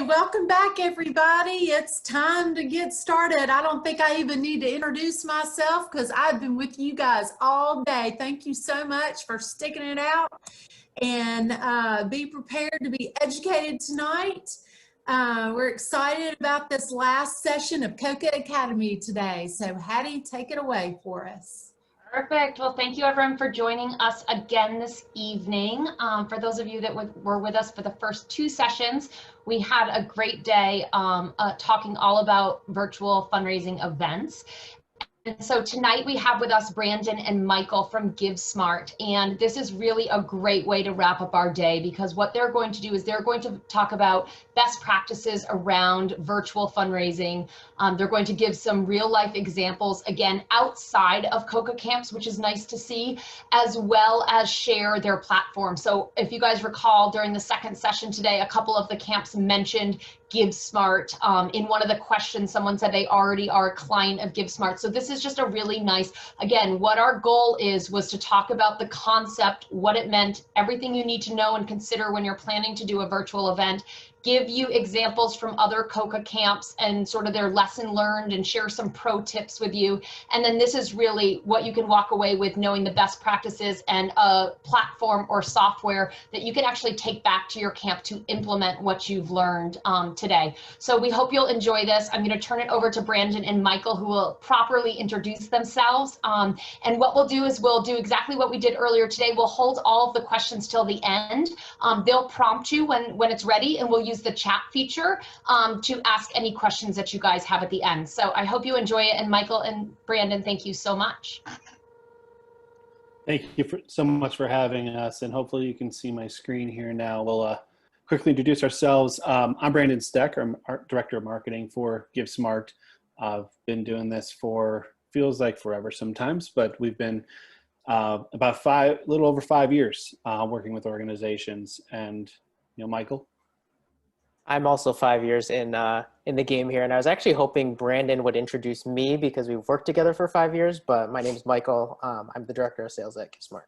Welcome back, everybody. It's time to get started. I don't think I even need to introduce myself because I've been with you guys all day. Thank you so much for sticking it out, and be prepared to be educated tonight. We're excited about this last session of COCAcademy today. So Hattie, take it away for us. Perfect. Well, thank you everyone for joining us again this evening. For those of you that were with us for the first two sessions, we had a great day talking all about virtual fundraising events. And so tonight we have with us Brandon and Michael from GiveSmart, and this is really a great way to wrap up our day because what they're going to do is they're going to talk about best practices around virtual fundraising. They're going to give some real life examples, again, outside of COCA camps, which is nice to see, as well as share their platform. So if you guys recall during the second session today, a couple of the camps mentioned GiveSmart. In one of the questions, someone said they already are a client of GiveSmart. So this is just a really nice, again, what our goal was to talk about the concept, what it meant, everything you need to know and consider when you're planning to do a virtual event, give you examples from other COCA camps and sort of their lesson learned and share some pro tips with you. And then this is really what you can walk away with, knowing the best practices and a platform or software that you can actually take back to your camp to implement what you've learned today. So we hope you'll enjoy this. I'm going to turn it over to Brandon and Michael, who will properly introduce themselves. And what we'll do is we'll do exactly what we did earlier today. We'll hold all of the questions till the end. They'll prompt you when it's ready, and we'll use the chat feature to ask any questions that you guys have at the end. So I hope you enjoy it. And Michael and Brandon, thank you so much. Thank you so much for having us, and hopefully you can see my screen here now. We'll quickly introduce ourselves. I'm Brandon Steck, I'm Director of Marketing for GiveSmart. I've been doing this for, feels like forever sometimes, but we've been about a little over 5 years working with organizations. And, you know, Michael? I'm also 5 years in the game here, and I was actually hoping Brandon would introduce me because we've worked together for 5 years, but my name is Michael. I'm the Director of Sales at GiveSmart.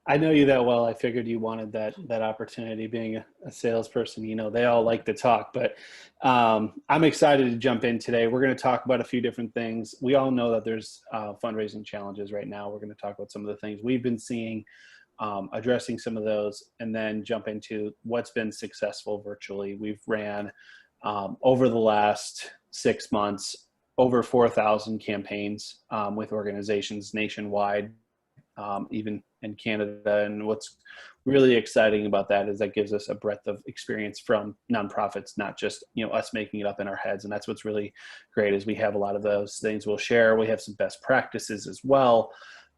I know you that well. I figured you wanted that opportunity. Being a salesperson, you know, they all like to talk, but I'm excited to jump in today. We're going to talk about a few different things. We all know that there's fundraising challenges right now. We're going to talk about some of the things we've been seeing, addressing some of those, and then jump into what's been successful virtually. We've ran over the last 6 months over 4,000 campaigns with organizations nationwide, even in Canada. And what's really exciting about that is that gives us a breadth of experience from nonprofits, not just, you know, us making it up in our heads. And that's what's really great, is we have a lot of those things we'll share. We have some best practices as well.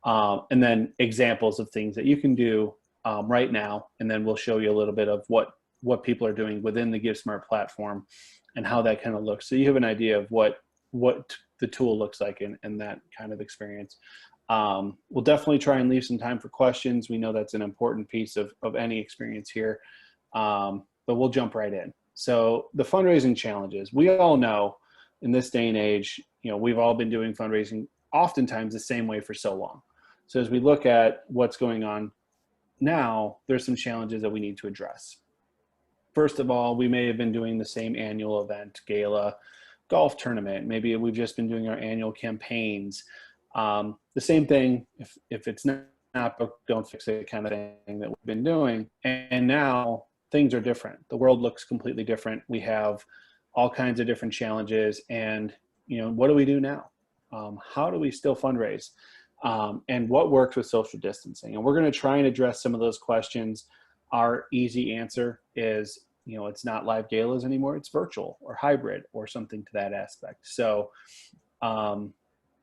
And then examples of things that you can do right now. And then we'll show you a little bit of what people are doing within the GiveSmart platform and how that kind of looks. So you have an idea of what the tool looks like in that kind of experience. We'll definitely try and leave some time for questions. We know that's an important piece of any experience here, but we'll jump right in. So the fundraising challenges, we all know in this day and age, you know, we've all been doing fundraising oftentimes the same way for so long. So as we look at what's going on now, there's some challenges that we need to address. First of all, we may have been doing the same annual event, gala, golf tournament. Maybe we've just been doing our annual campaigns. The same thing, if it's not broke, don't fix it kind of thing that we've been doing. And now things are different. The world looks completely different. We have all kinds of different challenges. And, you know, what do we do now? How do we still fundraise? And what works with social distancing? And we're going to try and address some of those questions. Our easy answer is, you know, it's not live galas anymore. It's virtual or hybrid or something to that aspect. So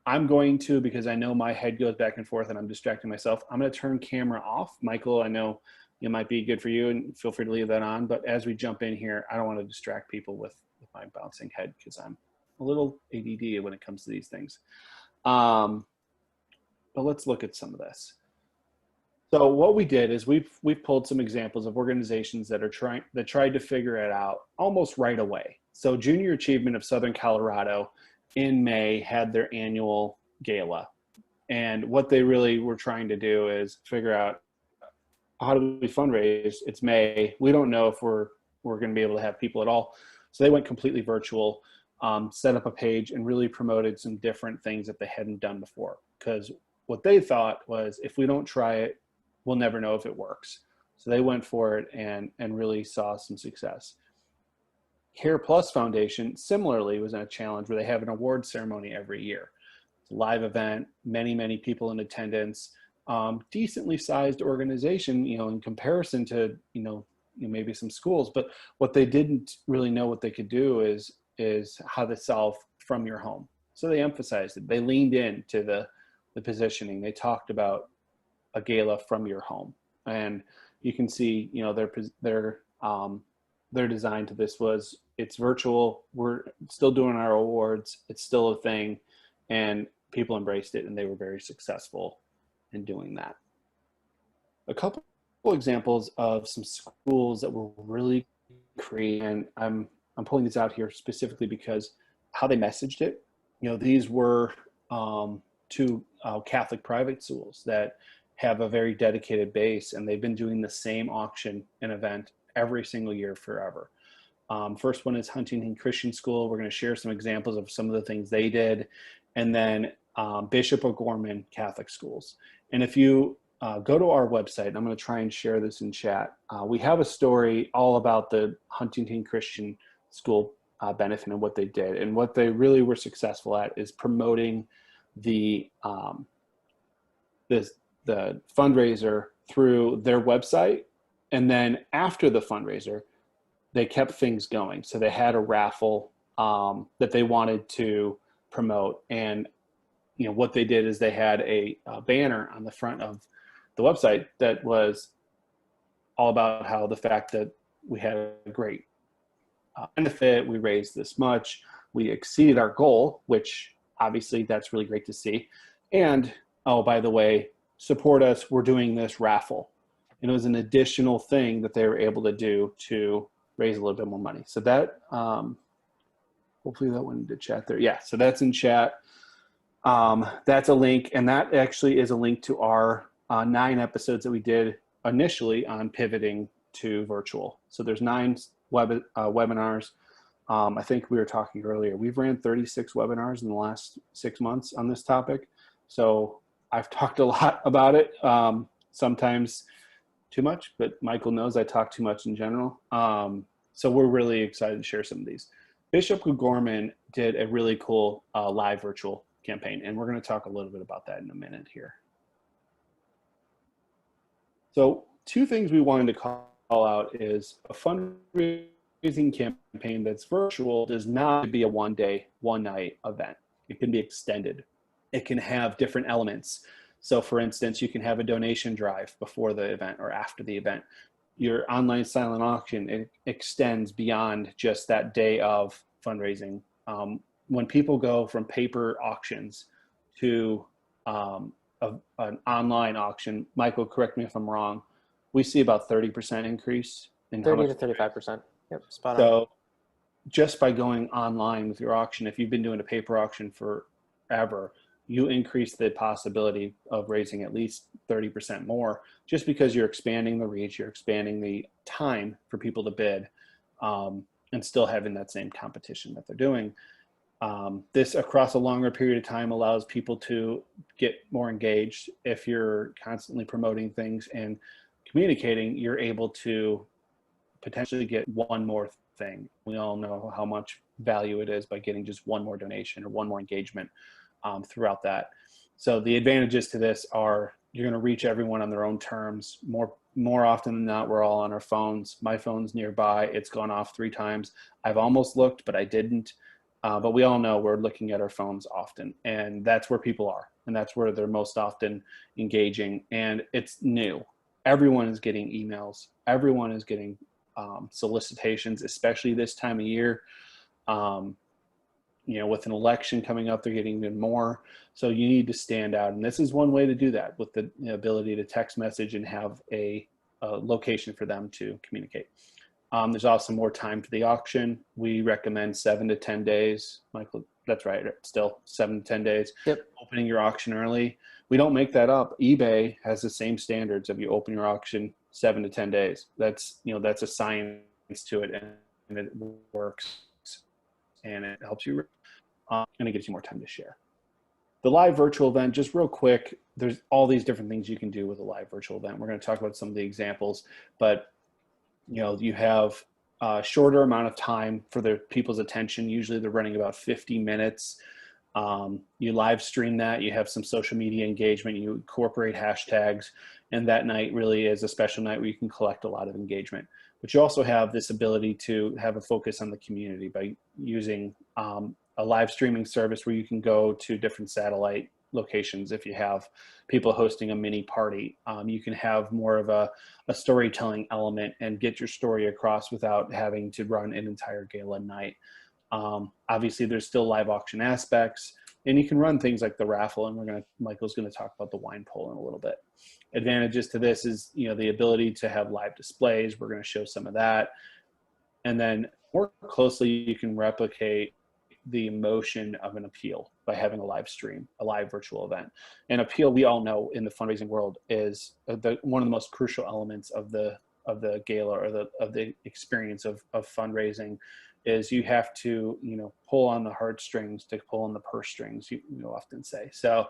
I'm going to, because I know my head goes back and forth and I'm distracting myself, I'm going to turn camera off. Michael, I know it might be good for you and feel free to leave that on. But as we jump in here, I don't want to distract people with my bouncing head because I'm a little ADD when it comes to these things. But let's look at some of this. So what we did is we've pulled some examples of organizations that tried to figure it out almost right away. So Junior Achievement of Southern Colorado in May had their annual gala. And what they really were trying to do is figure out, how do we fundraise? It's May. We don't know if we're we're going to be able to have people at all. So they went completely virtual, set up a page, and really promoted some different things that they hadn't done before. Because what they thought was, if we don't try it, we'll never know if it works. So they went for it and really saw some success. Care Plus Foundation similarly was in a challenge where they have an award ceremony every year. It's a live event, many people in attendance, decently sized organization, in comparison to, maybe some schools. But what they didn't really know what they could do is how to solve from your home. So they emphasized it. They leaned into the positioning. They talked about a gala from your home, and you can see, their design to this was, it's virtual. We're still doing our awards. It's still a thing, and people embraced it, and they were very successful in doing that. A couple examples of some schools that were really creative, and I'm pulling these out here specifically because how they messaged it. These were two Catholic private schools that have a very dedicated base, and they've been doing the same auction and event every single year forever. First one is Huntington Christian School. We're going to share some examples of some of the things they did. And then Bishop O'Gorman Catholic Schools. And if you go to our website, and I'm going to try and share this in chat, we have a story all about the Huntington Christian School benefit and what they did. And what they really were successful at is promoting the fundraiser through their website. And then after the fundraiser, they kept things going. So they had a raffle that they wanted to promote. And what they did is they had a banner on the front of the website that was all about how the fact that we had a great benefit, we raised this much, we exceeded our goal, which obviously that's really great to see. And, oh, by the way, support us, we're doing this raffle. And it was an additional thing that they were able to do to raise a little bit more money. So that, hopefully that went into chat there. Yeah, so that's in chat. That's a link, and that actually is a link to our 9 episodes that we did initially on pivoting to virtual. So there's 9 webinars. I think we were talking earlier, we've ran 36 webinars in the last 6 months on this topic. So I've talked a lot about it, sometimes too much, but Michael knows I talk too much in general. So we're really excited to share some of these. Bishop O'Gorman did a really cool live virtual campaign, and we're going to talk a little bit about that in a minute here. So 2 things we wanted to call out is a fundraising campaign that's virtual does not be a one-day, one-night event. It can be extended. It can have different elements. So for instance, you can have a donation drive before the event or after the event. Your online silent auction, it extends beyond just that day of fundraising. When people go from paper auctions to an online auction, Michael, correct me if I'm wrong, we see about 30% increase in 30 to 35%. Yep, spot on. So just by going online with your auction, if you've been doing a paper auction forever, you increase the possibility of raising at least 30% more, just because you're expanding the reach, you're expanding the time for people to bid, and still having that same competition that they're doing. This across a longer period of time allows people to get more engaged. If you're constantly promoting things and communicating, you're able to potentially get one more thing. We all know how much value it is by getting just one more donation or one more engagement throughout that. So the advantages to this are you're going to reach everyone on their own terms. More often than not, we're all on our phones. My phone's nearby. It's gone off 3 times. I've almost looked, but I didn't. But we all know we're looking at our phones often, and that's where people are, and that's where they're most often engaging. And it's new. Everyone is getting emails. Everyone is getting solicitations, especially this time of year. With an election coming up, they're getting even more. So you need to stand out. And this is one way to do that, with the ability to text message and have a location for them to communicate. There's also more time for the auction. We recommend 7 to 10 days. Michael, that's right. Still 7 to 10 days. Yep. Opening your auction early. We don't make that up. eBay has the same standards of you open your auction 7 to 10 days. That's a science to it, and it works, and it helps you, and it gives you more time to share. The live virtual event, just real quick, there's all these different things you can do with a live virtual event. We're going to talk about some of the examples, but you have a shorter amount of time for the people's attention. Usually they're running about 50 minutes. You live stream that, you have some social media engagement, you incorporate hashtags, and that night really is a special night where you can collect a lot of engagement. But you also have this ability to have a focus on the community by using a live streaming service where you can go to different satellite locations. If you have people hosting a mini party, you can have more of a storytelling element and get your story across without having to run an entire gala night. Obviously there's still live auction aspects, and you can run things like the raffle, and Michael's going to talk about the wine poll in a little bit. Advantages to this is, the ability to have live displays. We're going to show some of that. And then more closely, you can replicate the emotion of an appeal by having a live stream, a live virtual event. An appeal, we all know in the fundraising world, is one of the most crucial elements of the gala, or of the experience of fundraising, is you have to pull on the heartstrings to pull on the purse strings, you often say. So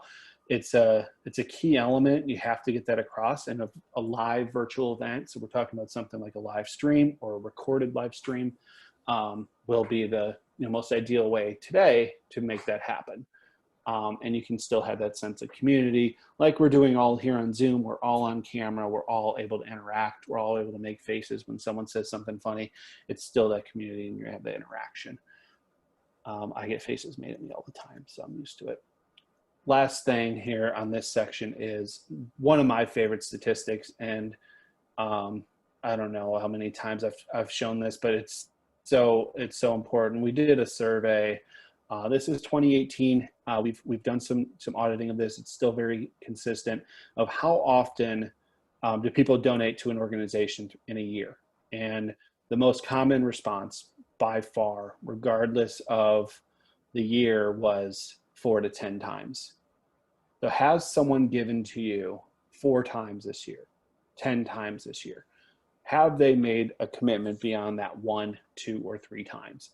it's a key element. You have to get that across in a live virtual event. So we're talking about something like a live stream or a recorded live stream will be the most ideal way today to make that happen. And you can still have that sense of community like we're doing all here on Zoom. We're all on camera. We're all able to interact. We're all able to make faces when someone says something funny. It's still that community, and you have that interaction. I get faces made at me all the time, so I'm used to it. Last thing here on this section is one of my favorite statistics, and I don't know how many times I've shown this, but it's so important. We did a survey. This is 2018. We've done some auditing of this. It's still very consistent of how often do people donate to an organization in a year. And the most common response by far, regardless of the year, was 4 to 10 times. So has someone given to you 4 times this year, 10 times this year? Have they made a commitment beyond that 1, 2, or 3 times?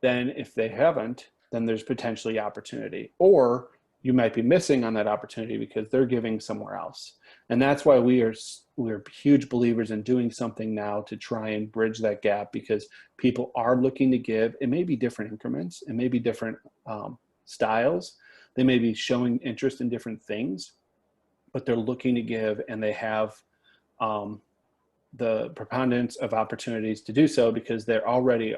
Then if they haven't, then there's potentially opportunity, or you might be missing on that opportunity because they're giving somewhere else. And that's why we're huge believers in doing something now to try and bridge that gap, because people are looking to give. It may be different increments, it may be different styles. They may be showing interest in different things, but they're looking to give, and they have the preponderance of opportunities to do so because they're already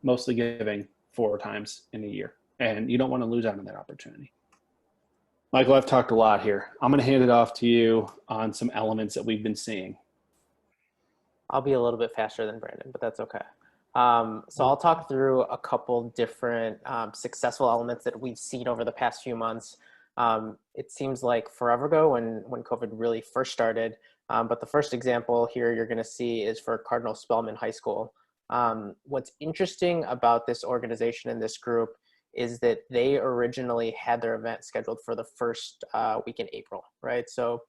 mostly giving 4 times in a year, and you don't want to lose out on that opportunity. Michael, I've talked a lot here. I'm going to hand it off to you on some elements that we've been seeing. I'll be a little bit faster than Brandon, but that's okay. So I'll talk through a couple different successful elements that we've seen over the past few months. It seems like forever ago when COVID really first started, but the first example here you're going to see is for Cardinal Spellman High School. What's interesting about this organization and this group is that they originally had their event scheduled for the first week in April, right? So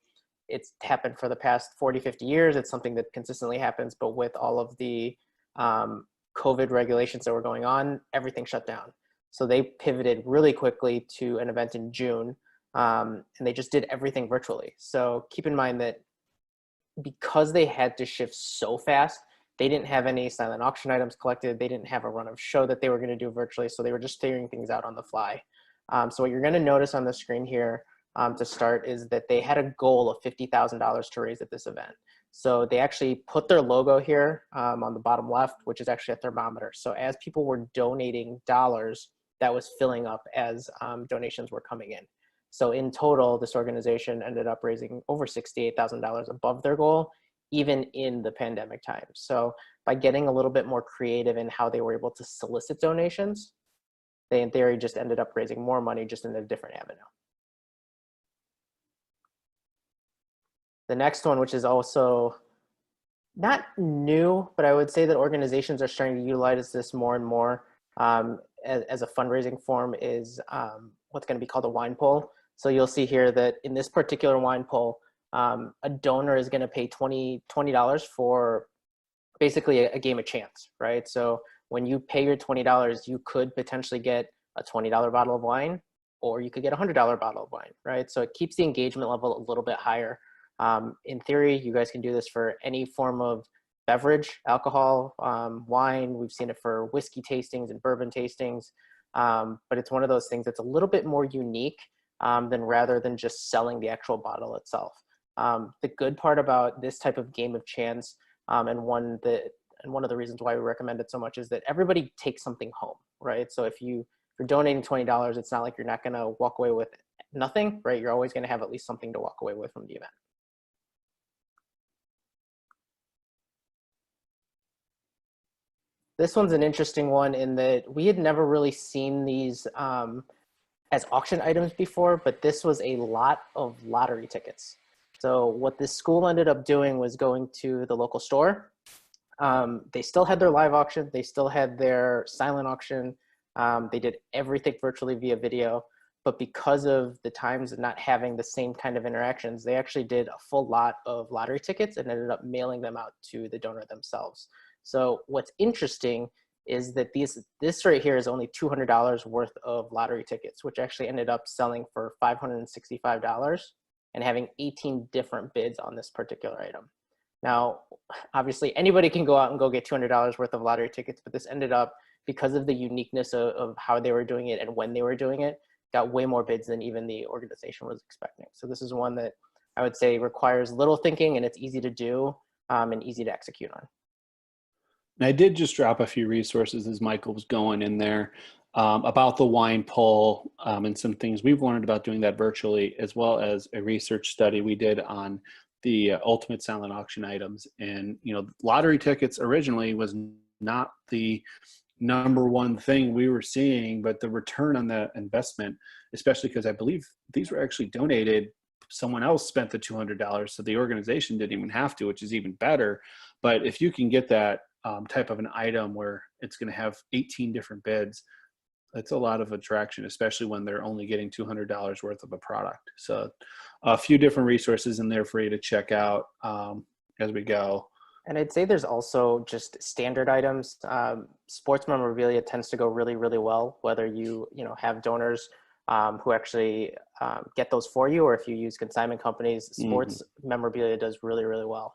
it's happened for the past 40, 50 years. It's something that consistently happens, but with all of the COVID regulations that were going on, everything shut down. So they pivoted really quickly to an event in June, and they just did everything virtually. So keep in mind that because they had to shift so fast, they didn't have any silent auction items collected. They didn't have a run of show that they were going to do virtually. So they were just figuring things out on the fly. So what you're going to notice on the screen here to start is that they had a goal of $50,000 to raise at this event. So they actually put their logo here on the bottom left, which is actually a thermometer. So as people were donating dollars, that was filling up as donations were coming in. So in total, this organization ended up raising over $68,000 above their goal, even in the pandemic time. So by getting a little bit more creative in how they were able to solicit donations, they in theory just ended up raising more money just in a different avenue. The next one, which is also not new, but I would say that organizations are starting to utilize this more and more as a fundraising form, is what's going to be called a wine poll. So you'll see here that in this particular wine poll, a donor is going to pay $20 for basically a game of chance, right? So when you pay your $20, you could potentially get a $20 bottle of wine, or you could get a $100 bottle of wine, right? So it keeps the engagement level a little bit higher. In theory, you guys can do this for any form of beverage, alcohol, wine. We've seen it for whiskey tastings and bourbon tastings, but it's one of those things that's a little bit more unique rather than just selling the actual bottle itself. The good part about this type of game of chance, and one of the reasons why we recommend it so much, is that everybody takes something home, right? So if you're donating $20, it's not like you're not going to walk away with nothing, right? You're always going to have at least something to walk away with from the event. This one's an interesting one in that we had never really seen these as auction items before, but this was a lot of lottery tickets. So what this school ended up doing was going to the local store. They still had their live auction. They still had their silent auction. They did everything virtually via video, but because of the times of not having the same kind of interactions, they actually did a full lot of lottery tickets and ended up mailing them out to the donor themselves. So what's interesting is that this right here is only $200 worth of lottery tickets, which actually ended up selling for $565 and having 18 different bids on this particular item. Now, obviously anybody can go out and go get $200 worth of lottery tickets, but this ended up, because of the uniqueness of how they were doing it and when they were doing it, got way more bids than even the organization was expecting. So this is one that I would say requires little thinking, and it's easy to do and easy to execute on. And I did just drop a few resources as Michael was going in there about the wine pull and some things we've learned about doing that virtually, as well as a research study we did on the ultimate silent auction items. And, you know, lottery tickets originally was not the number one thing we were seeing, but the return on the investment, especially because I believe these were actually donated, someone else spent the $200, so the organization didn't even have to, which is even better. But if you can get that type of an item where it's going to have 18 different bids, that's a lot of attraction, especially when they're only getting $200 worth of a product. So a few different resources in there for you to check out as we go. And I'd say there's also just standard items. Sports memorabilia tends to go really, really well, whether you have donors who actually get those for you, or if you use consignment companies. Sports memorabilia does really, really well.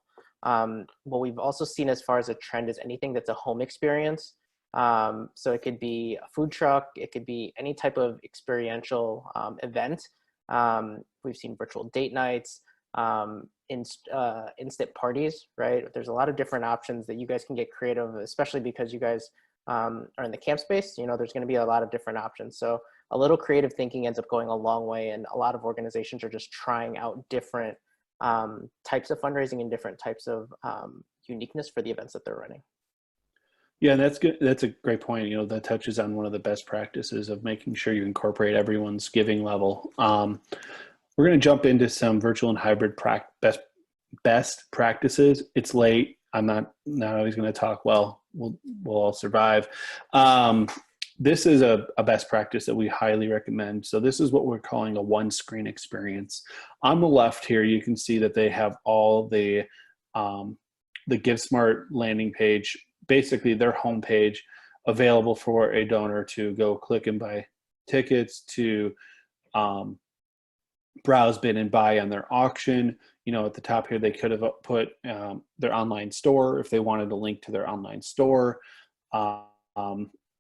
What we've also seen as far as a trend is anything that's a home experience. So it could be a food truck, it could be any type of experiential event. We've seen virtual date nights, instant parties, right? There's a lot of different options that you guys can get creative, especially because you guys are in the camp space. There's going to be a lot of different options. So a little creative thinking ends up going a long way, and a lot of organizations are just trying out different types of fundraising and different types of uniqueness for the events that they're running. Yeah, that's good. That's a great point. That touches on one of the best practices of making sure you incorporate everyone's giving level. We're going to jump into some virtual and hybrid best practices. It's late. I'm not always going to talk well. We'll all survive. This is a best practice that we highly recommend. So this is what we're calling a one screen experience. On the left here, you can see that they have all the GiveSmart landing page, basically their homepage, available for a donor to go click and buy tickets, to browse, bid, and buy on their auction. At the top here, they could have put their online store if they wanted a link to their online store.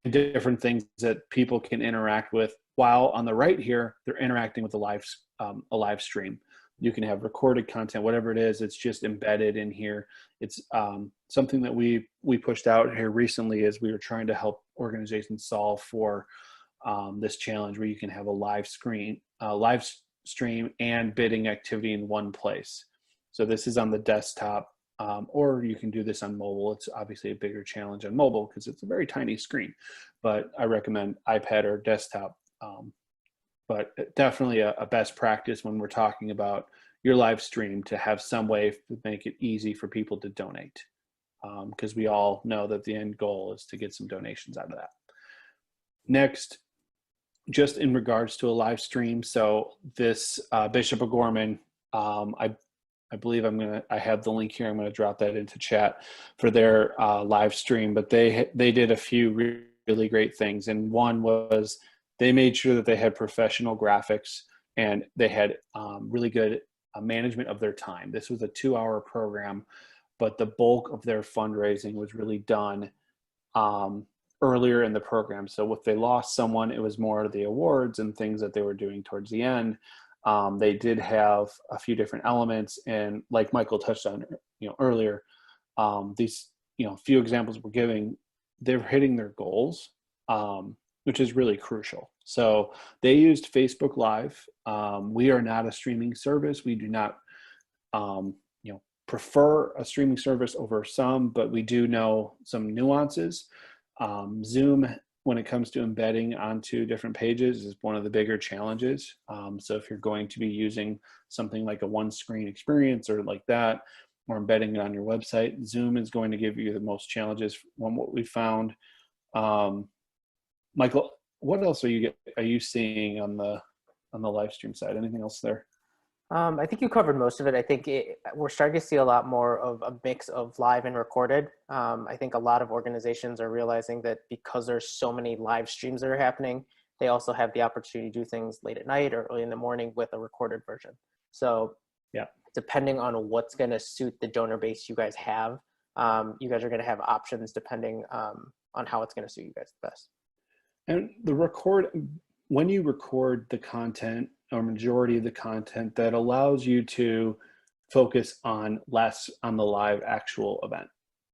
Different things that people can interact with, while on the right here, they're interacting with a live stream. You can have recorded content, whatever it is, it's just embedded in here. It's something that we pushed out here recently as we were trying to help organizations solve for this challenge, where you can have a live stream and bidding activity in one place. So this is on the desktop, or you can do this on mobile. It's obviously a bigger challenge on mobile because it's a very tiny screen, but I recommend iPad or desktop. But definitely a best practice when we're talking about your live stream, to have some way to make it easy for people to donate, because we all know that the end goal is to get some donations out of that. Next, just in regards to a live stream, so this Bishop O'Gorman, I I believe I have the link here. I'm going to drop that into chat for their live stream, but they did a few really great things. And one was they made sure that they had professional graphics and they had really good management of their time. This was a 2-hour program, but the bulk of their fundraising was really done earlier in the program. So if they lost someone, it was more of the awards and things that they were doing towards the end. They did have a few different elements, and like Michael touched on, earlier, these, few examples we're giving, they're hitting their goals, which is really crucial. So they used Facebook Live. We are not a streaming service. We do not, prefer a streaming service over some, but we do know some nuances. Zoom, when it comes to embedding onto different pages, is one of the bigger challenges. So if you're going to be using something like a one-screen experience or like that, or embedding it on your website, Zoom is going to give you the most challenges from what we found. Michael, what else are you seeing on the live stream side? Anything else there? I think you covered most of it. I think we're starting to see a lot more of a mix of live and recorded. I think a lot of organizations are realizing that because there's so many live streams that are happening, they also have the opportunity to do things late at night or early in the morning with a recorded version. So yeah, depending on what's going to suit the donor base you guys have, you guys are going to have options depending on how it's going to suit you guys the best. And when you record the content, or majority of the content, that allows you to focus less on the live actual event.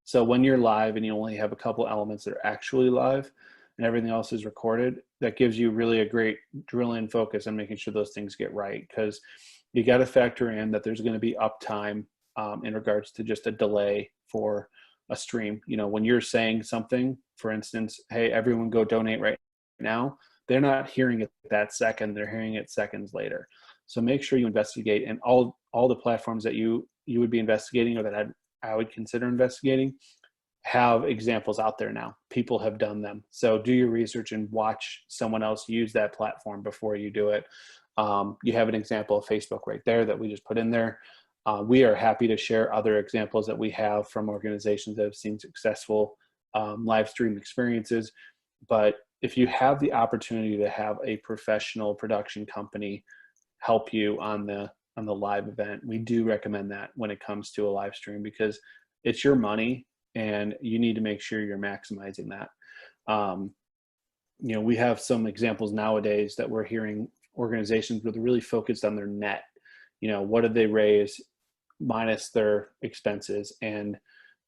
So when you're live and you only have a couple elements that are actually live and everything else is recorded, that gives you really a great drill in focus on making sure those things get right, because you got to factor in that there's going to be uptime in regards to just a delay for a stream. When you're saying something, for instance, hey, everyone go donate right now, they're not hearing it that second, they're hearing it seconds later. So make sure you investigate, and all the platforms that you would be investigating, or that I would consider investigating, have examples out there now. People have done them. So do your research and watch someone else use that platform before you do it. You have an example of Facebook right there that we just put in there. We are happy to share other examples that we have from organizations that have seen successful live stream experiences. But if you have the opportunity to have a professional production company help you on the live event, we do recommend that when it comes to a live stream, because it's your money and you need to make sure you're maximizing that. We have some examples nowadays that we're hearing organizations that are really focused on their net. What did they raise minus their expenses? And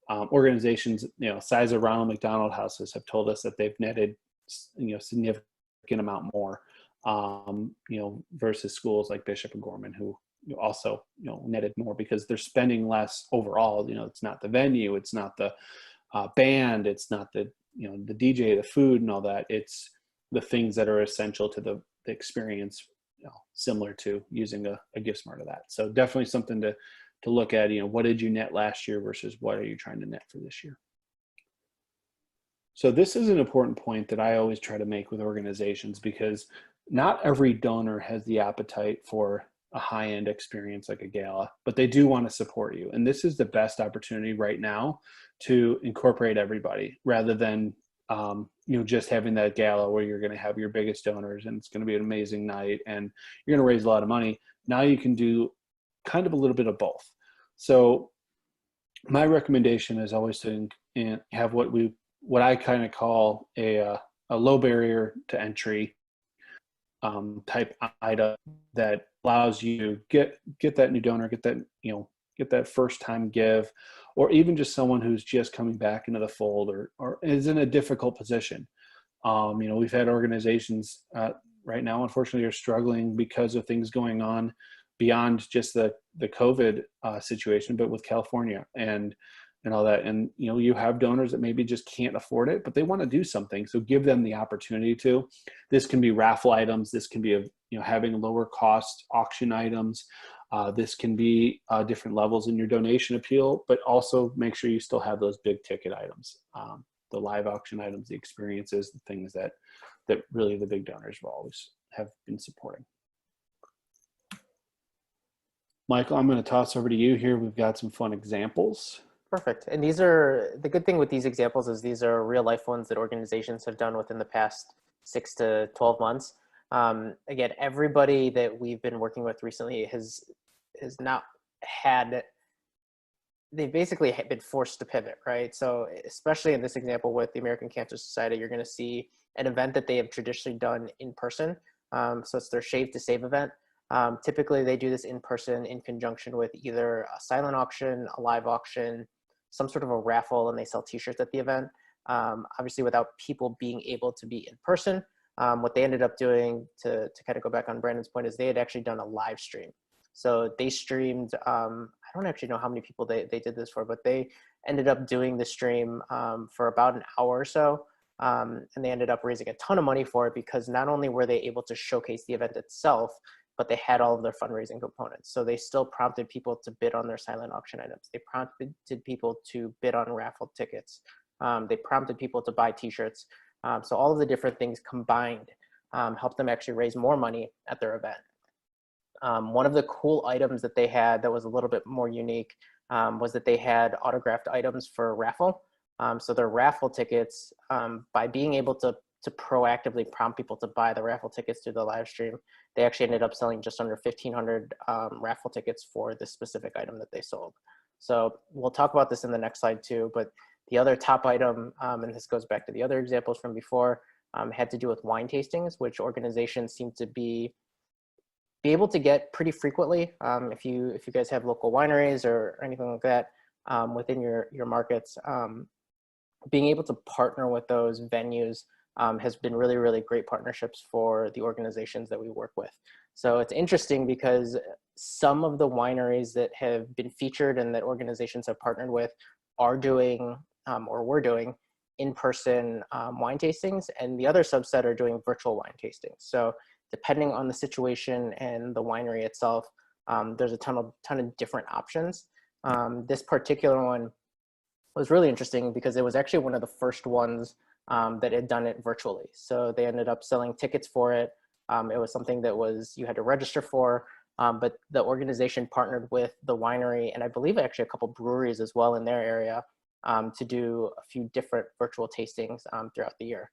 organizations, size of Ronald McDonald houses have told us that they've netted, significant amount more, versus schools like Bishop and Gorman, who also, netted more because they're spending less overall. It's not the venue, it's not the band, it's not the, the DJ, the food and all that. It's the things that are essential to the experience, similar to using a GiveSmart of that. So definitely something to look at, what did you net last year versus what are you trying to net for this year? So this is an important point that I always try to make with organizations, because not every donor has the appetite for a high-end experience like a gala, but they do want to support you. And this is the best opportunity right now to incorporate everybody, rather than just having that gala where you're going to have your biggest donors and it's going to be an amazing night and you're going to raise a lot of money. Now you can do kind of a little bit of both. So my recommendation is always to have what I kind of call a low barrier to entry type item that allows you to get that new donor, get that first time give, or even just someone who's just coming back into the fold or is in a difficult position. We've had organizations right now, unfortunately, are struggling because of things going on beyond just the COVID situation, but with California and all that. And, you have donors that maybe just can't afford it, but they want to do something. So give them the opportunity to. This can be raffle items. This can be, having lower cost auction items. This can be different levels in your donation appeal, but also make sure you still have those big ticket items, the live auction items, the experiences, the things that really the big donors will always have been supporting. Michael, I'm going to toss over to you here. We've got some fun examples. Perfect. And these are, the good thing with these examples is these are real life ones that organizations have done within the past 6 to 12 months. Again, everybody that we've been working with recently has not had, they've basically been forced to pivot, right? So especially in this example with the American Cancer Society, you're going to see an event that they have traditionally done in person. So it's their Shave to Save event. Typically they do this in person in conjunction with either a silent auction, a live auction, some sort of a raffle, and they sell t-shirts at the event. Obviously without people being able to be in person, what they ended up doing, to kind of go back on Brandon's point, is they had actually done a live stream. So they streamed, I don't actually know how many people they did this for, but they ended up doing the stream for about an hour or so. And they ended up raising a ton of money for it, because not only were they able to showcase the event itself, but they had all of their fundraising components. So they still prompted people to bid on their silent auction items. They prompted people to bid on raffle tickets. They prompted people to buy t-shirts. So all of the different things combined helped them actually raise more money at their event. One of the cool items that they had that was a little bit more unique was that they had autographed items for a raffle. So their raffle tickets, by being able to proactively prompt people to buy the raffle tickets through the live stream, they actually ended up selling just under 1,500 raffle tickets for this specific item that they sold. So we'll talk about this in the next slide too, but the other top item, and this goes back to the other examples from before, had to do with wine tastings, which organizations seem to be able to get pretty frequently. If you guys have local wineries or anything like that within your markets, being able to partner with those venues has been really, really great partnerships for the organizations that we work with. So it's interesting because some of the wineries that have been featured and that organizations have partnered with are doing or were doing in-person wine tastings, and the other subset are doing virtual wine tastings. So depending on the situation and the winery itself, there's a ton of different options. This particular one was really interesting because it was actually one of the first ones that had done it virtually. So they ended up selling tickets for it. It was something that you had to register for, but the organization partnered with the winery, and I believe actually a couple breweries as well in their area, to do a few different virtual tastings throughout the year.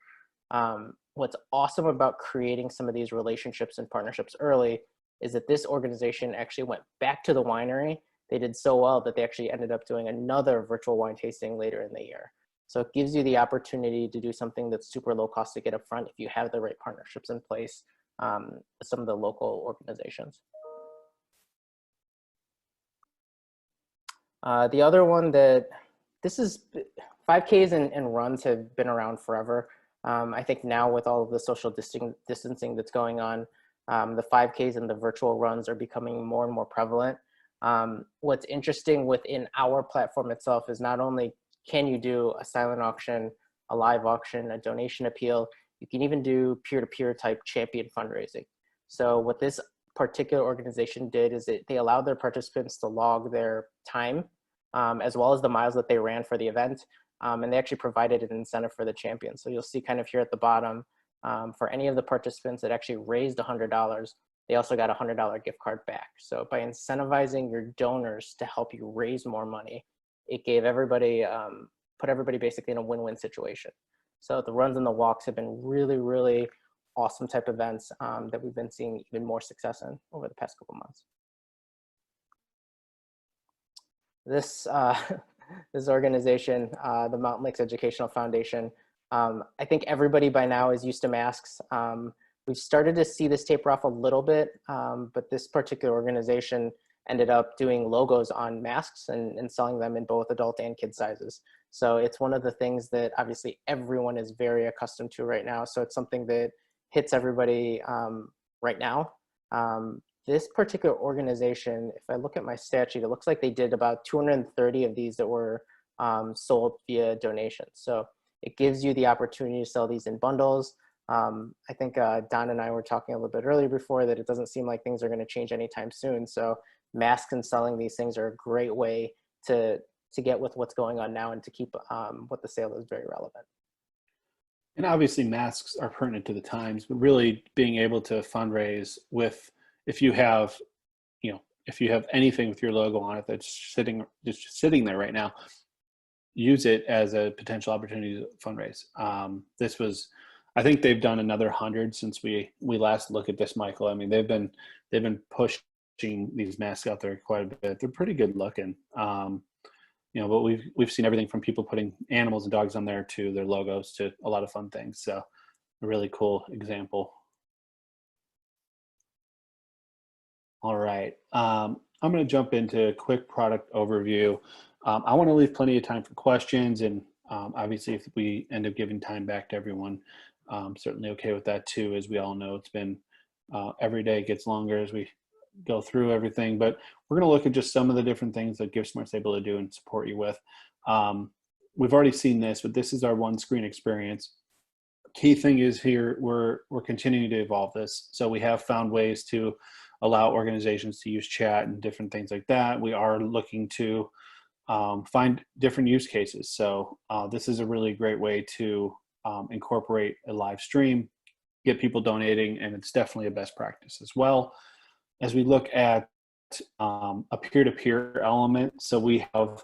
What's awesome about creating some of these relationships and partnerships early is that this organization actually went back to the winery. They did so well that they actually ended up doing another virtual wine tasting later in the year. So it gives you the opportunity to do something that's super low cost to get up front if you have the right partnerships in place with some of the local organizations. The other one this is 5Ks and runs have been around forever. I think now with all of the social distancing that's going on, the 5Ks and the virtual runs are becoming more and more prevalent. What's interesting within our platform itself is not only can you do a silent auction, a live auction, a donation appeal, you can even do peer-to-peer type champion fundraising. So what this particular organization did is they allowed their participants to log their time as well as the miles that they ran for the event. And they actually provided an incentive for the champion. So you'll see kind of here at the bottom, for any of the participants that actually raised $100, they also got a $100 gift card back. So by incentivizing your donors to help you raise more money, it gave everybody, put everybody basically in a win-win situation. So the runs and the walks have been really, really awesome type events that we've been seeing even more success in over the past couple months. This, this organization, the Mountain Lakes Educational Foundation, I think everybody by now is used to masks. We've started to see this taper off a little bit, but this particular organization ended up doing logos on masks and selling them in both adult and kid sizes. So it's one of the things that obviously everyone is very accustomed to right now. So it's something that hits everybody right now. This particular organization, if I look at my stat sheet, it looks like they did about 230 of these that were sold via donations. So it gives you the opportunity to sell these in bundles. I think Don and I were talking a little bit earlier before that it doesn't seem like things are going to change anytime soon. So masks and selling these things are a great way to get with what's going on now and to keep what the sale is very relevant. And obviously masks are pertinent to the times, but really being able to fundraise with, if you have, if you have anything with your logo on it that's just sitting there right now, use it as a potential opportunity to fundraise. This was, I think they've done another 100 since we last looked at this, Michael. I mean, they've been pushing these masks out there quite a bit. They're pretty good looking. You know, but we've seen everything from people putting animals and dogs on there to their logos to a lot of fun things. So a really cool example. All right. I'm going to jump into a quick product overview. I want to leave plenty of time for questions, and obviously if we end up giving time back to everyone, certainly okay with that too. As we all know, it's been every day gets longer as we go through everything, but we're going to look at just some of the different things that GiveSmart's able to do and support you with. We've already seen this, but this is our one screen experience. Key thing is here, we're continuing to evolve this. So we have found ways to allow organizations to use chat and different things like that. We are looking to find different use cases. So this is a really great way to incorporate a live stream, get people donating, and it's definitely a best practice as well. As we look at a peer-to-peer element, so we have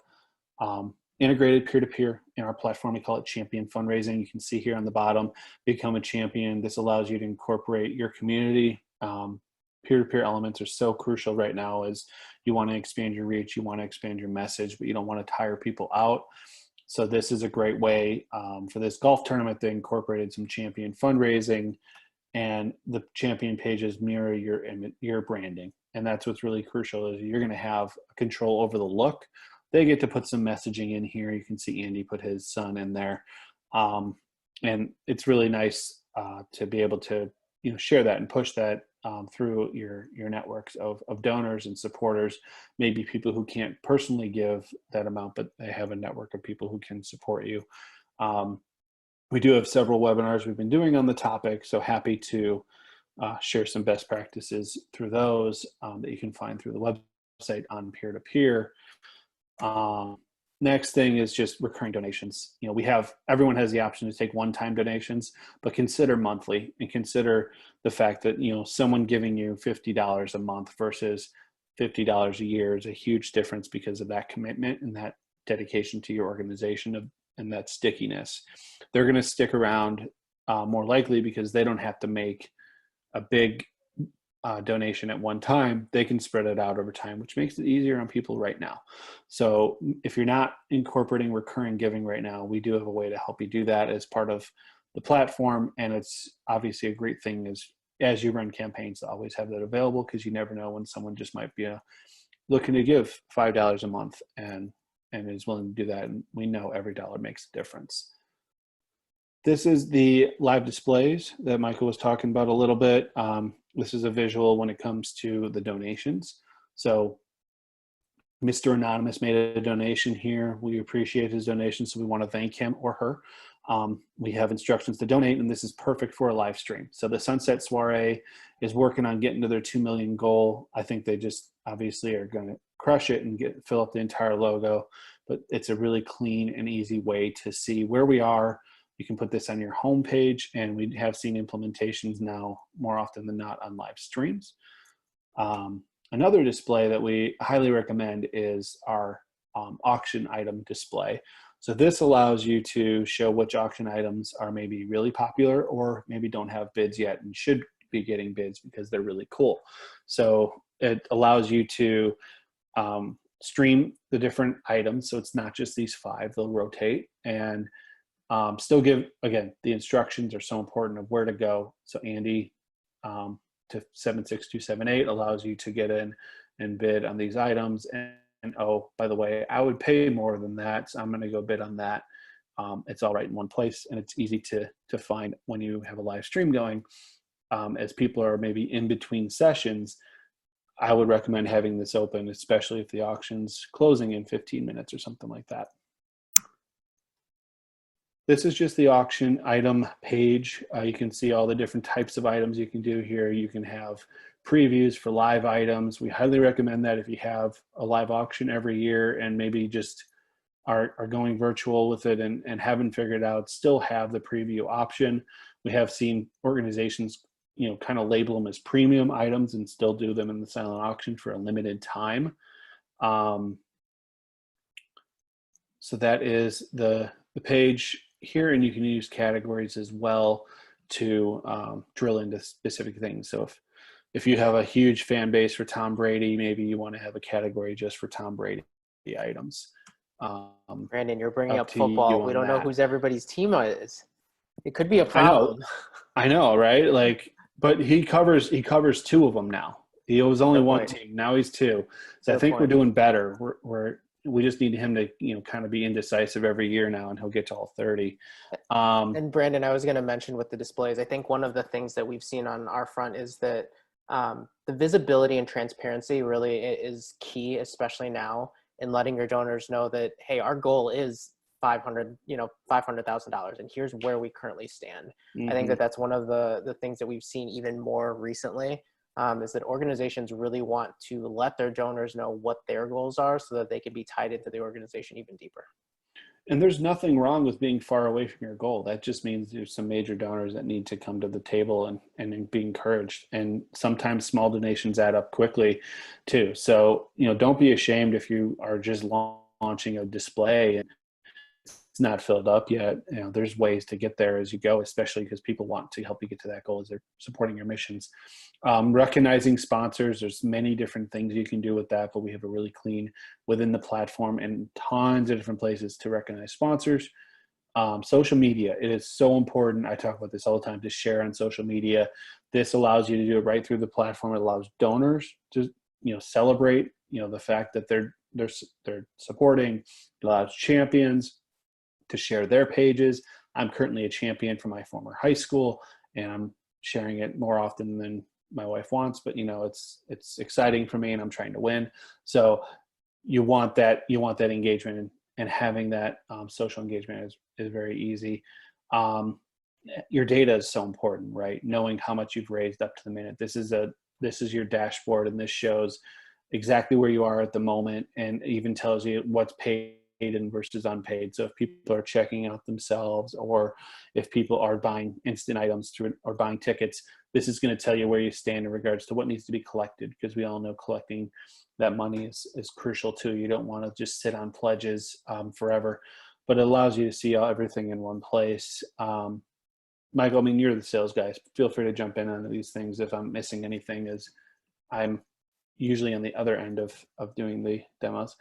integrated peer-to-peer in our platform. We call it champion fundraising. You can see here on the bottom, become a champion. This allows you to incorporate your community. Peer-to-peer elements are so crucial right now as you want to expand your reach, you want to expand your message, but you don't want to tire people out. So this is a great way for this golf tournament. They incorporated some champion fundraising, and the champion pages mirror your branding. And that's what's really crucial, is you're going to have control over the look. They get to put some messaging in here. You can see Andy put his son in there. And it's really nice to be able to, you know, share that and push that through your networks of donors and supporters, maybe people who can't personally give that amount, but they have a network of people who can support you. We do have several webinars we've been doing on the topic, so happy to share some best practices through those that you can find through the website on peer-to-peer. Next thing is just recurring donations. You know, everyone has the option to take one-time donations, but consider monthly, and consider the fact that, you know, someone giving you $50 a month versus $50 a year is a huge difference because of that commitment and that dedication to your organization and that stickiness. They're going to stick around more likely because they don't have to make a big donation at one time. They can spread it out over time, which makes it easier on people right now. So if you're not incorporating recurring giving right now, we do have a way to help you do that as part of the platform. And it's obviously a great thing as you run campaigns to always have that available, because you never know when someone just might be looking to give $5 a month and is willing to do that. And we know every dollar makes a difference. This is the live displays that Michael was talking about a little bit. This is a visual when it comes to the donations. So Mr. Anonymous made a donation here. We appreciate his donation, so we want to thank him or her. We have instructions to donate, and this is perfect for a live stream. So the Sunset Soiree is working on getting to their 2 million goal. I think they just obviously are going to crush it and fill up the entire logo, but it's a really clean and easy way to see where we are. You can put this on your homepage, and we have seen implementations now more often than not on live streams. Another display that we highly recommend is our auction item display. So this allows you to show which auction items are maybe really popular or maybe don't have bids yet and should be getting bids because they're really cool. So it allows you to stream the different items. So it's not just these 5, they'll rotate, and still give, again, the instructions are so important of where to go. So Andy to 76278 allows you to get in and bid on these items. And oh, by the way, I would pay more than that, so I'm going to go bid on that. It's all right in one place, and it's easy to find when you have a live stream going. As people are maybe in between sessions, I would recommend having this open, especially if the auction's closing in 15 minutes or something like that. This is just the auction item page. You can see all the different types of items you can do here. You can have previews for live items. We highly recommend that if you have a live auction every year and maybe just are going virtual with it and haven't figured out, still have the preview option. We have seen organizations kind of label them as premium items and still do them in the silent auction for a limited time. So that is the page here, and you can use categories as well to drill into specific things. So if you have a huge fan base for Tom Brady, maybe you want to have a category just for Tom Brady items. Brandon, you're bringing up football. We don't know whose everybody's team is. It could be a problem. I know, right? Like, but he covers two of them now. He was only one team. Now he's two. So I think we're doing better. We just need him to, kind of be indecisive every year now, and he'll get to all 30. And Brandon, I was going to mention with the displays, I think one of the things that we've seen on our front is that the visibility and transparency really is key, especially now, in letting your donors know that, hey, our goal is $500,000, and here's where we currently stand. I think that that's one of the things that we've seen even more recently, is that organizations really want to let their donors know what their goals are so that they can be tied into the organization even deeper. And there's nothing wrong with being far away from your goal. That just means there's some major donors that need to come to the table and be encouraged. And sometimes small donations add up quickly too. So, don't be ashamed if you are just launching a display and it's not filled up yet. There's ways to get there as you go, especially because people want to help you get to that goal as they're supporting your missions. Recognizing sponsors, there's many different things you can do with that, but we have a really clean within the platform and tons of different places to recognize sponsors. Social media, it is so important. I talk about this all the time, to share on social media. This allows you to do it right through the platform. It allows donors to, celebrate, the fact that they're supporting. It allows champions to share their pages. I'm currently a champion from my former high school, and I'm sharing it more often than my wife wants, but it's exciting for me, and I'm trying to win. So you want that engagement, and having that social engagement is very easy. Your data is so important, right? Knowing how much you've raised up to the minute. This is your dashboard, and this shows exactly where you are at the moment, and even tells you what's paid and versus unpaid. So if people are checking out themselves, or if people are buying instant items through or buying tickets, this is going to tell you where you stand in regards to what needs to be collected, because we all know collecting that money is crucial too. You don't want to just sit on pledges forever, but it allows you to see everything in one place. Michael, you're the sales guy. Feel free to jump in on these things if I'm missing anything, as I'm usually on the other end of doing the demos.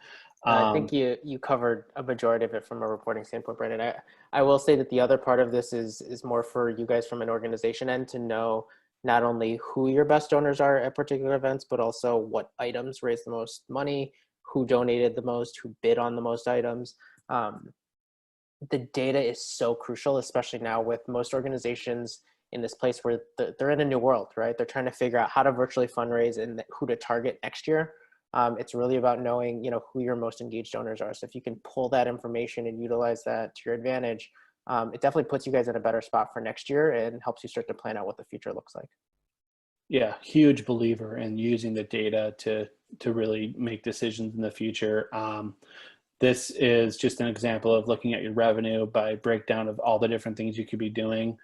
I think you covered a majority of it from a reporting standpoint, Brandon. I will say that the other part of this is more for you guys from an organization end to know not only who your best donors are at particular events, but also what items raised the most money, who donated the most, who bid on the most items. The data is so crucial, especially now with most organizations in this place where they're in a new world, right? They're trying to figure out how to virtually fundraise and who to target next year. It's really about knowing, who your most engaged donors are. So if you can pull that information and utilize that to your advantage, it definitely puts you guys in a better spot for next year and helps you start to plan out what the future looks like. Yeah, huge believer in using the data to really make decisions in the future. This is just an example of looking at your revenue by breakdown of all the different things you could be doing.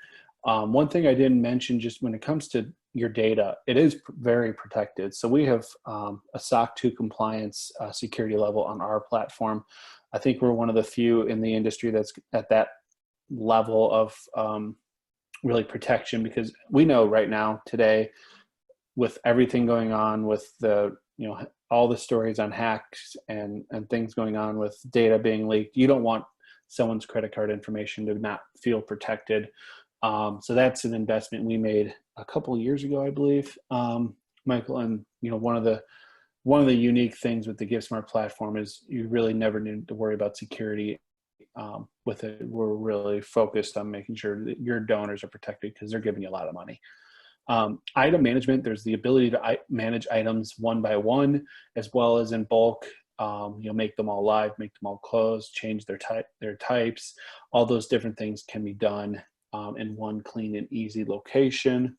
One thing I didn't mention, just when it comes to your data, it is very protected. So we have a SOC 2 compliance security level on our platform. I think we're one of the few in the industry that's at that level of really protection, because we know right now today, with everything going on with the, all the stories on hacks and things going on with data being leaked, you don't want someone's credit card information to not feel protected. So that's an investment we made a couple of years ago, I believe, Michael. And one of the unique things with the GiveSmart platform is you really never need to worry about security with it. We're really focused on making sure that your donors are protected, because they're giving you a lot of money. Item management, there's the ability to manage items one by one, as well as in bulk. Make them all live, make them all closed, change their types. All those different things can be done in one clean and easy location.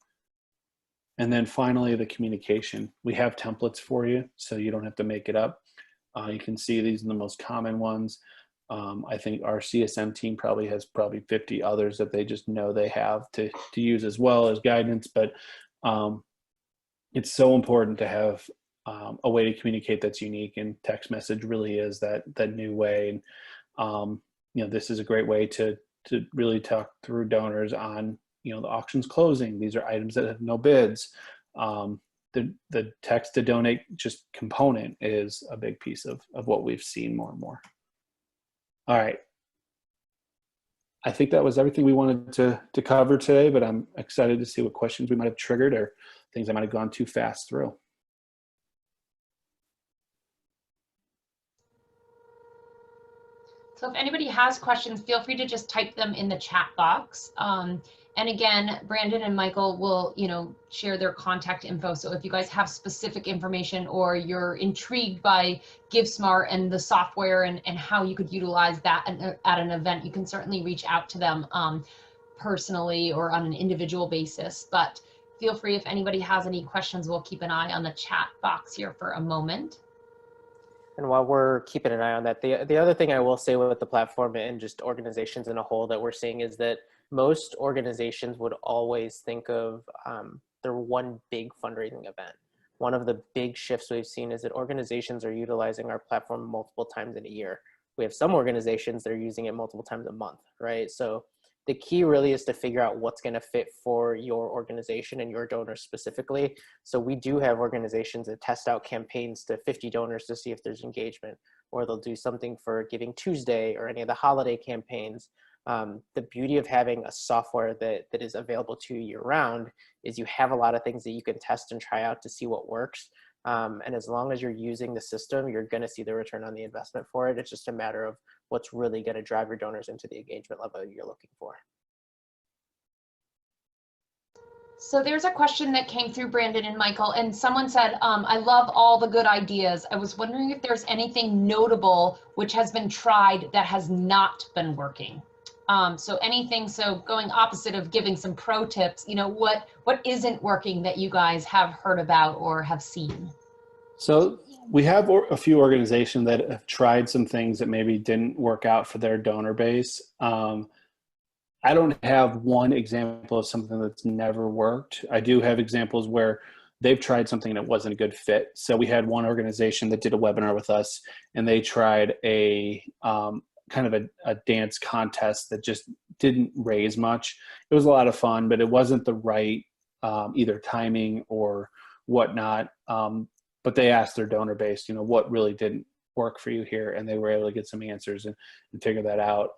And then finally, the communication. We have templates for you, so you don't have to make it up. You can see these are the most common ones. I think our CSM team probably has 50 others that they just know they have to use as well as guidance. But it's so important to have a way to communicate that's unique, and text message really is that new way. And this is a great way to really talk through donors on the auction's closing. These are items that have no bids. The text to donate just component is a big piece of what we've seen more and more. All right. I think that was everything we wanted to cover today, but I'm excited to see what questions we might have triggered or things I might have gone too fast through. So if anybody has questions, feel free to just type them in the chat box. And again, Brandon and Michael will, share their contact info. So if you guys have specific information or you're intrigued by GiveSmart and the software and how you could utilize that at an event, you can certainly reach out to them personally or on an individual basis. But feel free, if anybody has any questions, we'll keep an eye on the chat box here for a moment. And while we're keeping an eye on that, the other thing I will say with the platform and just organizations in a whole that we're seeing is that most organizations would always think of their one big fundraising event. One of the big shifts we've seen is that organizations are utilizing our platform multiple times in a year. We have some organizations that are using it multiple times a month, right? So the key really is to figure out what's going to fit for your organization and your donors specifically. So we do have organizations that test out campaigns to 50 donors to see if there's engagement, or they'll do something for Giving Tuesday or any of the holiday campaigns. The beauty of having a software that is available to you year round is you have a lot of things that you can test and try out to see what works. And as long as you're using the system, you're going to see the return on the investment for it. It's just a matter of what's really going to drive your donors into the engagement level you're looking for. So there's a question that came through, Brandon and Michael, and someone said, I love all the good ideas. I was wondering if there's anything notable which has been tried that has not been working. So anything, so going opposite of giving some pro tips, what isn't working that you guys have heard about or have seen? So we have a few organizations that have tried some things that maybe didn't work out for their donor base. I don't have one example of something that's never worked. I do have examples where they've tried something that wasn't a good fit. So we had one organization that did a webinar with us, and they tried a kind of a dance contest that just didn't raise much. It was a lot of fun, but it wasn't the right either timing or whatnot. But they asked their donor base, what really didn't work for you here? And they were able to get some answers and figure that out.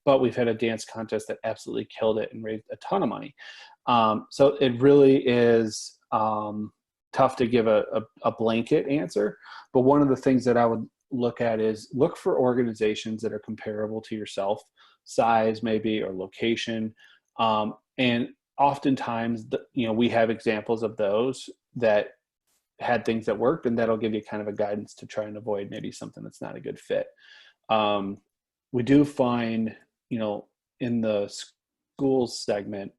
But we've had a dance contest that absolutely killed it and raised a ton of money. So it really is tough to give a blanket answer. But one of the things that I would look at is look for organizations that are comparable to yourself, size maybe, or location. And oftentimes, we have examples of those that had things that worked, and that'll give you kind of a guidance to try and avoid maybe something that's not a good fit. We do find, in the schools segment,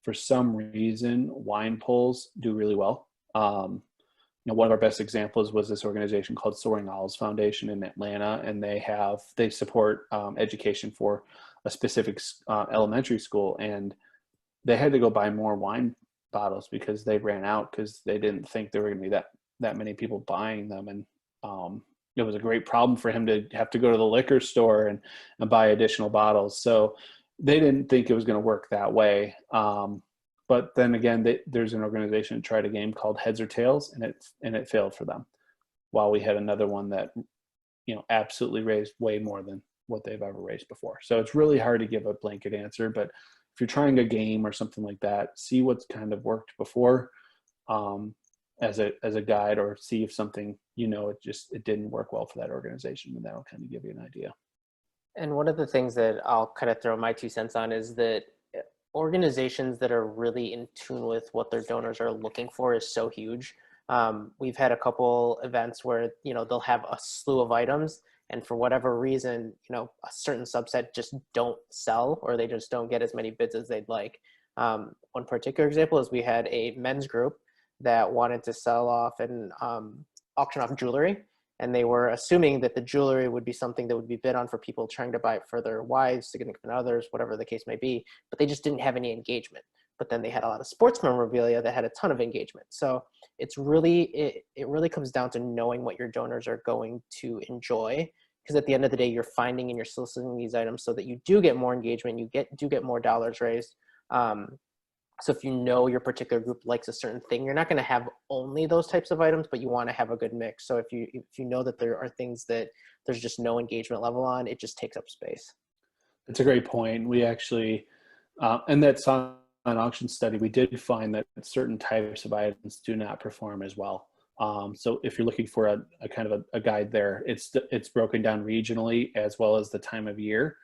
for some reason, wine pulls do really well. One of our best examples was this organization called Soaring Owls Foundation in Atlanta, and they support education for a specific elementary school, and they had to go buy more wine bottles because they ran out, because they didn't think there were going to be that many people buying them. And it was a great problem for him to have to go to the liquor store and buy additional bottles. So they didn't think it was going to work that way. But then again, there's an organization that tried a game called Heads or Tails, and it failed for them. While we had another one that, absolutely raised way more than what they've ever raised before. So it's really hard to give a blanket answer, but if you're trying a game or something like that, see what's kind of worked before as a guide, or see if something, it didn't work well for that organization, and that'll kind of give you an idea. And one of the things that I'll kind of throw my 2 cents on is that organizations that are really in tune with what their donors are looking for is so huge. We've had a couple events where, they'll have a slew of items, and for whatever reason, a certain subset just don't sell, or they just don't get as many bids as they'd like. One particular example is we had a men's group that wanted to sell off and auction off jewelry. and they were assuming that the jewelry would be something that would be bid on for people trying to buy it for their wives, significant others, whatever the case may be, but they just didn't have any engagement. But then they had a lot of sports memorabilia that had a ton of engagement. So it's really, it really comes down to knowing what your donors are going to enjoy, because at the end of the day, you're finding and you're soliciting these items so that you do get more engagement, you do get more dollars raised. So if you know your particular group likes a certain thing, you're not going to have only those types of items, but you want to have a good mix. So if you know that there are things that there's just no engagement level on, it just takes up space. That's a great point. We actually, in that silent auction study, we did find that certain types of items do not perform as well. So if you're looking for a kind of a guide there, it's broken down regionally as well as the time of year.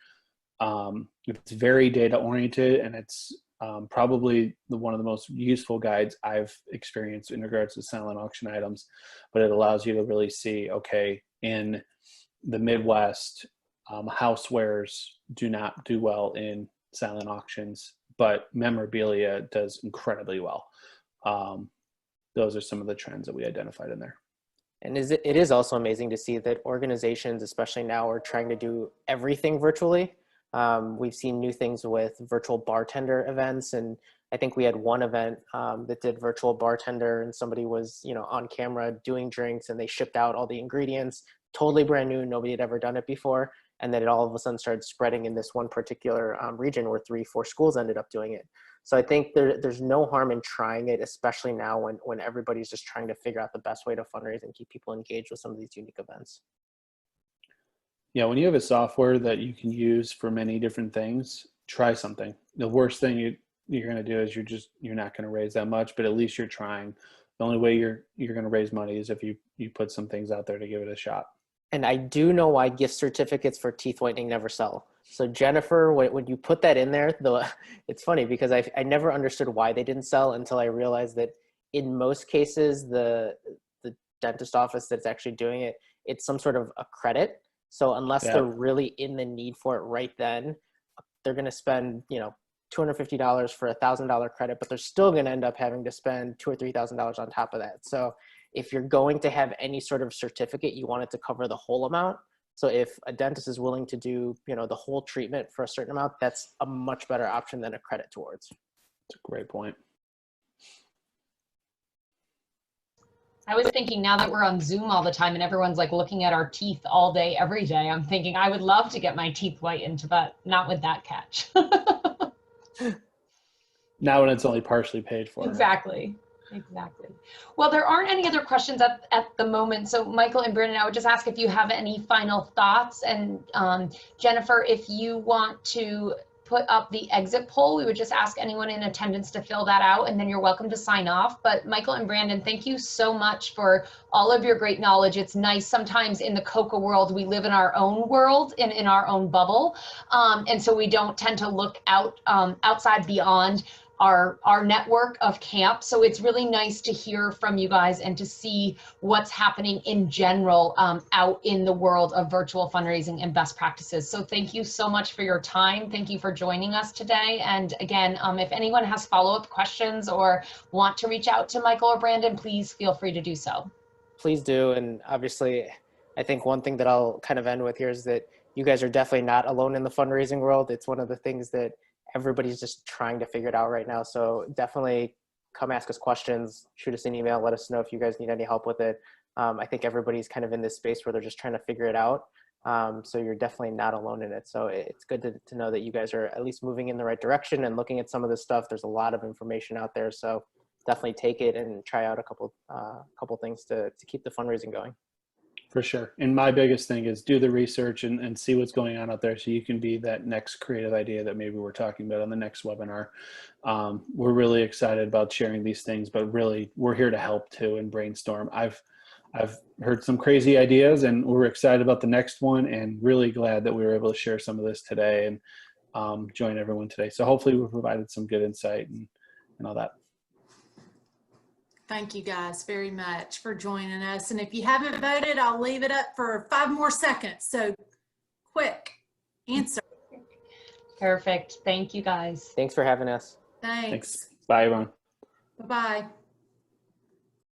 It's very data oriented, and it's probably one of the most useful guides I've experienced in regards to silent auction items. But it allows you to really see, okay, in the Midwest, housewares do not do well in silent auctions, but memorabilia does incredibly well. Those are some of the trends that we identified in there. And it is also amazing to see that organizations, especially now, are trying to do everything virtually. We've seen new things with virtual bartender events, and I think we had one event that did virtual bartender, and somebody was, on camera doing drinks, and they shipped out all the ingredients, totally brand new, nobody had ever done it before, and then it all of a sudden started spreading in this one particular region where 3-4 schools ended up doing it. So I think there's no harm in trying it, especially now when everybody's just trying to figure out the best way to fundraise and keep people engaged with some of these unique events. Yeah, when you have a software that you can use for many different things, try something. The worst thing you're going to do is you're not going to raise that much, but at least you're trying. The only way you're going to raise money is if you put some things out there to give it a shot. And I do know why gift certificates for teeth whitening never sell. So Jennifer, when you put that in there, it's funny because I never understood why they didn't sell until I realized that in most cases, the dentist office that's actually doing it, it's some sort of a credit. So unless they're really in the need for it right then, they're going to spend, $250 for $1,000 credit, but they're still going to end up having to spend $2,000 or $3,000 on top of that. So if you're going to have any sort of certificate, you want it to cover the whole amount. So if a dentist is willing to do, the whole treatment for a certain amount, that's a much better option than a credit towards. That's a great point. I was thinking, now that we're on Zoom all the time and everyone's like looking at our teeth all day, every day, I'm thinking I would love to get my teeth whitened, but not with that catch. Now when it's only partially paid for. Exactly. Exactly. Well, there aren't any other questions at the moment. So Michael and Brandon, I would just ask if you have any final thoughts. And Jennifer, if you want to put up the exit poll, we would just ask anyone in attendance to fill that out, and then you're welcome to sign off. But Michael and Brandon, thank you so much for all of your great knowledge. It's nice sometimes in the COCA world, we live in our own world and in our own bubble. And so we don't tend to look outside beyond our network of camps. So it's really nice to hear from you guys and to see what's happening in general out in the world of virtual fundraising and best practices. So thank you so much for your time. Thank you for joining us today. And again, if anyone has follow-up questions or want to reach out to Michael or Brandon, please feel free to do so. Please do. And obviously, I think one thing that I'll kind of end with here is that you guys are definitely not alone in the fundraising world. It's one of the things that everybody's just trying to figure it out right now. So definitely come ask us questions, shoot us an email, let us know if you guys need any help with it. I think everybody's kind of in this space where they're just trying to figure it out. So you're definitely not alone in it. So it's good to know that you guys are at least moving in the right direction and looking at some of this stuff. There's a lot of information out there. So definitely take it and try out a couple things to keep the fundraising going. For sure. And my biggest thing is do the research and see what's going on out there so you can be that next creative idea that maybe we're talking about on the next webinar. We're really excited about sharing these things, but really we're here to help too and brainstorm. I've heard some crazy ideas and we're excited about the next one and really glad that we were able to share some of this today and join everyone today. So hopefully we provided some good insight and all that. Thank you guys very much for joining us. And if you haven't voted, I'll leave it up for 5 more seconds. So quick answer. Perfect. Thank you guys. Thanks for having us. Thanks. Bye, everyone. Bye-bye.